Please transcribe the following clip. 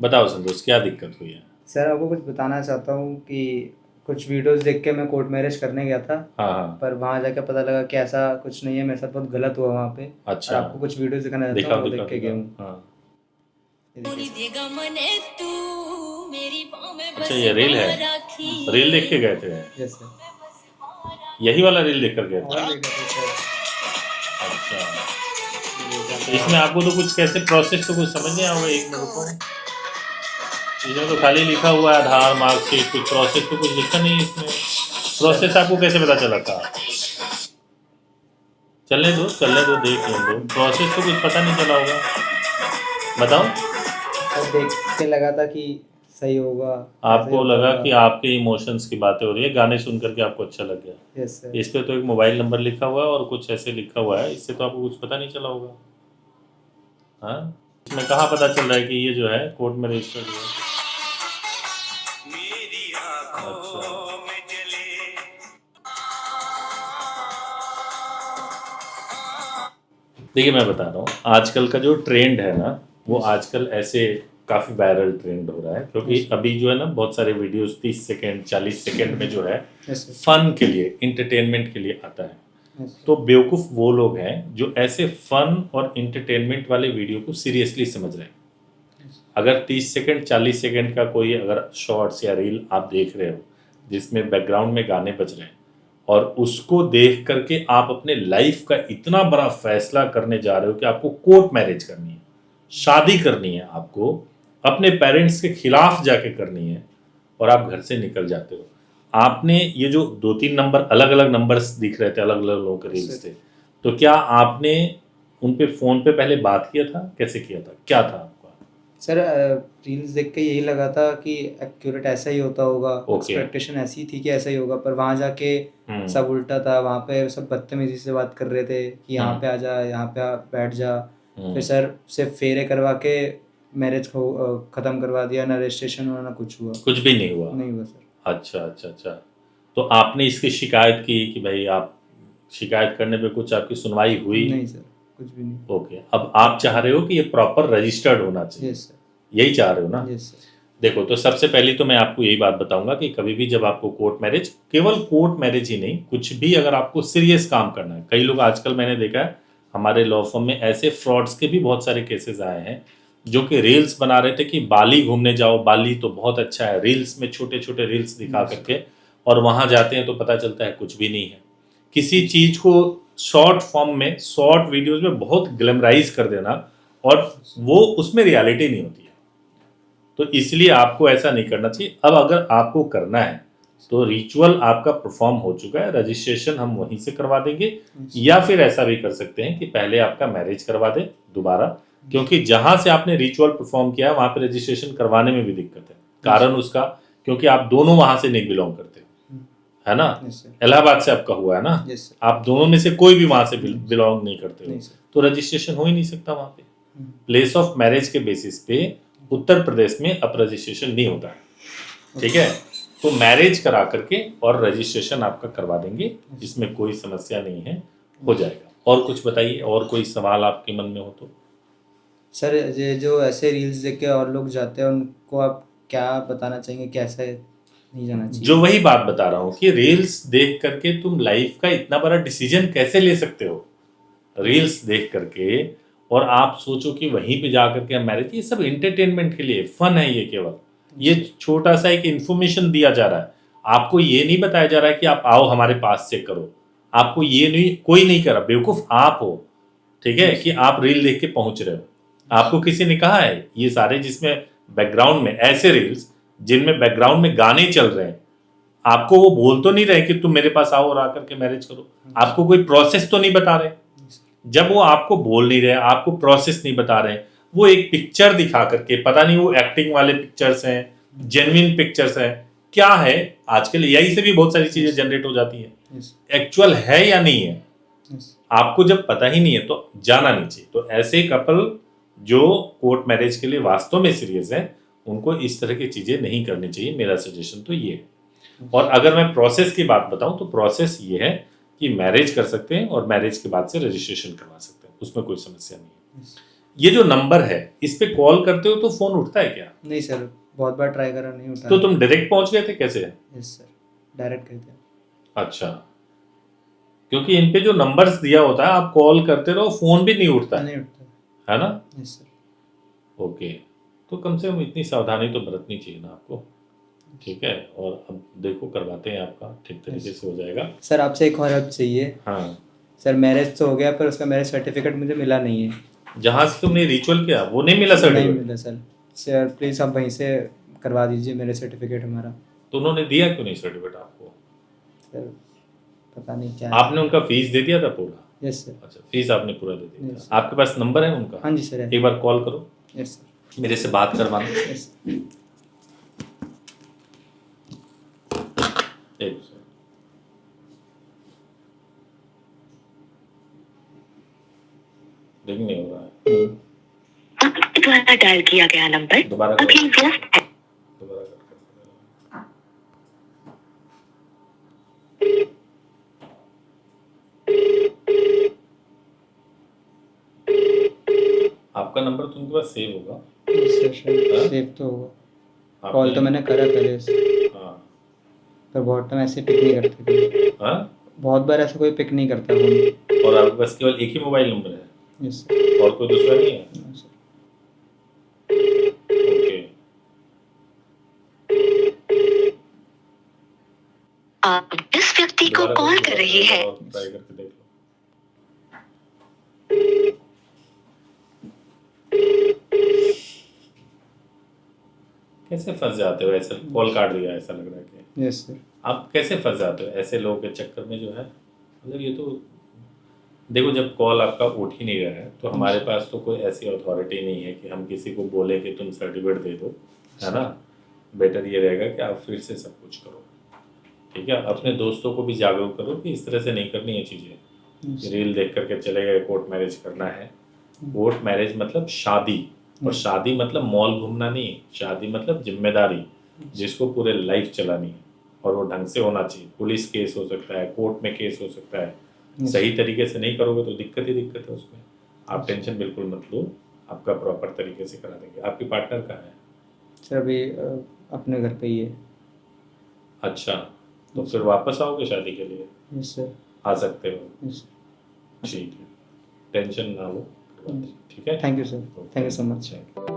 बताओ संतोष, क्या दिक्कत हुई है? सर आपको कुछ बताना चाहता हूँ कि कुछ वीडियोस देख के मैं कोर्ट मैरिज करने गया था। हाँ हाँ। पर वहाँ जाके पता लगा कि ऐसा कुछ नहीं है, मेरे साथ बहुत गलत हुआ वहाँ पे। और अच्छा, आपको कुछ वीडियोस दिखाना चाहता हूँ, दिखाओ वो दिखाओ देख के गया दिखाओ। हूँ। हाँ। ये देखिए सर। अच्छा, ये रील है? रील देख के गए थे? Yes sir. यही वाला रील देख कर गए थे? और देखा था सर। अच्छा। ये देखिए आप तो लगा इसमें आपको सकते तो कुछ कैसे प्रोसेस तो कुछ समझ नहीं आओगे, एक मिनट रुको। इसमें तो खाली लिखा हुआ है आधार मार्कशीट, कुछ प्रोसेस तो कुछ लिखा नहीं है इसमें। हैं सर। प्रोसेस आपको कैसे पता चला था? चलने दो, देख लें दो, प्रोसेस तो कुछ पता नहीं चला होगा। बताओ। सर देख के लगा था कि सही होगा, ऐसा ही आपको होता लगा होगा। कि आपके इमोशंस की बातें हो रही है, गाने सुन करके आपको अच्छा लग गया। Yes sir. इस पे तो एक मोबाइल नंबर लिखा हुआ है और कुछ ऐसे लिखा हुआ है, इससे तो आपको कुछ पता नहीं चला होगा। हाँ, इसमें कहाँ पता चल रहा है कि ये जो है कोर्ट में रजिस्टर्ड हुआ है? अच्छा, देखिए मैं बता रहा हूँ, आजकल का जो ट्रेंड है ना, वो यस आजकल ऐसे काफ़ी वायरल ट्रेंड हो रहा है, क्योंकि यस अभी जो है ना बहुत सारे वीडियोस 30 सेकेंड 40 सेकेंड में जो है यस फन के लिए, इंटरटेनमेंट के लिए आता है। यस तो बेवकूफ़ वो लोग हैं जो ऐसे फन और इंटरटेनमेंट वाले वीडियो को सीरियसली समझ रहे हैं। अगर 30 सेकंड 40 सेकंड का कोई अगर शॉर्ट्स या रील आप देख रहे हो जिसमें बैकग्राउंड में गाने बज रहे हैं और उसको देख करके आप अपने लाइफ का इतना बड़ा फैसला करने जा रहे हो कि आपको कोर्ट मैरिज करनी है, शादी करनी है, आपको अपने पेरेंट्स के खिलाफ जाके करनी है, और आप घर से निकल जाते हो। आपने ये जो 2-3 नंबर अलग अलग नंबर्स दिख रहे थे, अलग अलग लोगों के रील्स थे, तो क्या आपने उन पे फोन पे पहले बात किया था? कैसे किया था, क्या था आपका? सर। रील्स देख के यही लगा था कि एक्यूरेट ऐसा ही होता होगा, ओके। एक्सपेक्टेशन ऐसी थी कि ऐसा ही होगा, पर वहाँ जाके सब उल्टा था। वहाँ पे सब बदतमीजी से बात कर रहे थे कि यहाँ पे आ जा, यहाँ पे बैठ जा। फिर सर सिर्फ फेरे करवा के मैरिज को ख़त्म करवा दिया, ना रजिस्ट्रेशन हुआ ना कुछ हुआ। कुछ भी नहीं हुआ? नहीं हुआ सर। अच्छा अच्छा अच्छा। तो आपने इसकी शिकायत की कि भाई आप शिकायत करने पे कुछ आपकी सुनवाई हुई? नहीं सर, कुछ भी नहीं। ओके, अब आप चाह रहे हो कि ये प्रॉपर रजिस्टर्ड होना चाहिए, यस सर। यही चाह रहे हो ना? Yes sir. देखो, तो सबसे पहले तो मैं आपको यही बात बताऊंगा कि कभी भी जब आपको कोर्ट मैरिज, केवल कोर्ट मैरिज ही नहीं, कुछ भी अगर आपको सीरियस काम करना है, कई लोग आजकल मैंने देखा है हमारे लॉ फर्म में ऐसे फ्रॉड्स के भी बहुत सारे केसेस आए हैं जो कि रील्स बना रहे थे कि बाली घूमने जाओ, बाली तो बहुत अच्छा है, रील्स में छोटे छोटे रील्स दिखा करके, और वहां जाते हैं तो पता चलता है कुछ भी नहीं है। किसी चीज को शॉर्ट फॉर्म में, शॉर्ट वीडियोज में बहुत ग्लैमराइज कर देना, और वो उसमें रियलिटी नहीं होती है। तो इसलिए आपको ऐसा नहीं करना चाहिए। अब अगर आपको करना है तो रिचुअल आपका परफॉर्म हो चुका है, रजिस्ट्रेशन हम वहीं से करवा देंगे, या फिर ऐसा भी कर सकते हैं कि पहले आपका मैरिज करवा दें दोबारा, क्योंकि जहां से आपने रिचुअल परफॉर्म किया है वहां पे रजिस्ट्रेशन करवाने में भी दिक्कत है। कारण उसका, क्योंकि आप दोनों वहां से नहीं बिलोंग करते, है ना? इलाहाबाद से आपका हुआ है ना? आप दोनों में से कोई भी वहां से बिलोंग नहीं करते हो, तो रजिस्ट्रेशन हो ही नहीं सकता वहां पे। प्लेस ऑफ मैरिज के बेसिस पे उत्तर प्रदेश में अब रजिस्ट्रेशन नहीं होता है, ठीक है? तो मैरिज करा करके और रजिस्ट्रेशन आपका करवा देंगे, इसमें कोई समस्या नहीं है, हो जाएगा। और कुछ बताइए, और कोई सवाल आपके मन में हो तो? सर ये जो ऐसे रील्स देख के और लोग जाते हैं, उनको आप क्या बताना चाहेंगे, कैसे नहीं जाना चाहिए? जो वही बात बता रहा हूँ कि रील्स देख करके तुम लाइफ का इतना बड़ा डिसीजन कैसे ले सकते हो? रील्स देख करके और आप सोचो कि वहीं पे जा करके हम मैरिज, ये सब एंटरटेनमेंट के लिए फन है, ये केवल ये छोटा सा एक इन्फॉर्मेशन दिया जा रहा है। आपको ये नहीं बताया जा रहा है कि आप आओ हमारे पास से करो, आपको ये नहीं, कोई नहीं कर रहा, बेवकूफ आप हो, ठीक है, कि आप रील देख के पहुंच रहे हो। आपको किसी ने कहा है ये सारे जिसमें बैकग्राउंड में ऐसे रील्स जिनमें बैकग्राउंड में गाने चल रहे हैं, आपको वो बोल तो नहीं रहे कि तुम मेरे पास आओ और आकर के मैरिज करो, आपको कोई प्रोसेस तो नहीं बता रहे। जब वो आपको बोल नहीं रहे, आपको प्रोसेस नहीं बता रहे, वो एक पिक्चर दिखा करके, पता नहीं वो एक्टिंग वाले पिक्चर्स हैं, जेन्युइन पिक्चर्स हैं, क्या है, आजकल एआई से भी बहुत सारी चीजें जनरेट हो जाती है, एक्चुअल है या नहीं है, आपको जब पता ही नहीं है तो जाना नहीं चाहिए। तो ऐसे कपल जो कोर्ट मैरिज के लिए वास्तव में सीरियस है, उनको इस तरह की चीजें नहीं करनी चाहिए, मेरा सजेशन तो ये है। और अगर मैं प्रोसेस की बात बताऊं तो प्रोसेस ये है कि मैरिज कर सकते हैं और मैरिज के बाद से रजिस्ट्रेशन करवा सकते हैं, उसमें कोई समस्या नहीं है। ये जो नंबर है इस पे कॉल करते हो तो फोन उठता है क्या? नहीं सर, बहुत बार ट्राई करा, नहीं उठा। तो तुम डायरेक्ट पहुंच गए थे कैसे? यस सर, डायरेक्ट कहते हैं। अच्छा, क्योंकि इन पे जो नंबर्स दिया होता है आप कॉल करते रहो, फोन भी नहीं उठता नहीं उठता। है ना? Yes sir. ओके, तो कम से कम इतनी सावधानी तो बरतनी चाहिए ना आपको। ठीक है, और अब देखो करवाते हैं आपका, ठीक तरीके से हो जाएगा। सर आपसे एक और हेल्प चाहिए। हाँ, सर मैरिज तो हो गया पर उसका मैरिज सर्टिफिकेट मुझे मिला नहीं है। जहाँ से तुमने रिचुअल किया वो नहीं मिला नहीं सर्टिफिकेट? मिला सर। सर प्लीज़ आप वहीं से करवा दीजिए मेरे सर्टिफिकेट हमारा। तो उन्होंने दिया क्यों नहीं सर्टिफिकेट आपको? सर पता नहीं क्या है। आपने उनका फीस दे दिया था पूरा? Yes sir. अच्छा, फीस आपने पूरा दे दिया Yes, था। आपके पास नंबर है उनका? हाँ जी सर है। एक बार कॉल करो, यस सर। मेरे से बात करवाना। यस। एक सेकंड। रिंग नहीं हो रहा है। आपके द्वारा डायल किया गया नंबर दोबारा अभी करो, व्यस्त है। दोबारा कर। आपका नंबर तो उनके पास सेव होगा। यस सर, हाँ? सेव तो होगा। आपने- कॉल तो मैंने करा पहले से, हाँ पर बहुत टाइम ऐसे पिक नहीं करते कोई। हाँ, बहुत बार ऐसा कोई पिक नहीं करता फोन। और आपके पास केवल एक ही मोबाइल नंबर है यस सर। और कोई दूसरा नहीं है? हाँ सर। ओके, आप जिस व्यक्ति को दोबारा कॉल करो, कर रहे हैं और ट्राई करके देख लो। कैसे फंस जाते हो ऐसे? कॉल काट दिया, ऐसा लग रहा है कि यस सर। आप कैसे फंस जाते हो ऐसे लोगों के चक्कर में जो है? मतलब ये तो देखो, जब कॉल आपका उठ ही नहीं रहा है तो हमारे पास तो कोई ऐसी अथॉरिटी नहीं है कि हम किसी को बोले कि तुम सर्टिफिकेट दे दो, है ना? बेटर ये रहेगा कि आप फिर से सब कुछ करो। ठीक है, अपने दोस्तों को भी जागरूक करो कि इस तरह से नहीं करनी है चीज़ें। रील देख करके चले गए कोर्ट मैरिज करना है। कोर्ट मैरिज मतलब शादी, और शादी मतलब मॉल घूमना नहीं, शादी मतलब जिम्मेदारी जिसको पूरे लाइफ चलानी है, और वो ढंग से होना चाहिए। पुलिस केस हो सकता है, कोर्ट में केस हो सकता है, सही तरीके से नहीं करोगे तो दिक्कत ही दिक्कत है उसमें। आप टेंशन बिल्कुल मत लो, आपका प्रॉपर तरीके से करा देंगे। आपकी पार्टनर कहाँ है? सर अभी अपने घर पे ही है। अच्छा, तो फिर वापस आओगे शादी के लिए? Yes sir. आ सकते हो। यस। ठीक है, टेंशन ना लो, ठीक है। Thank you sir, thank you so much. Thank you.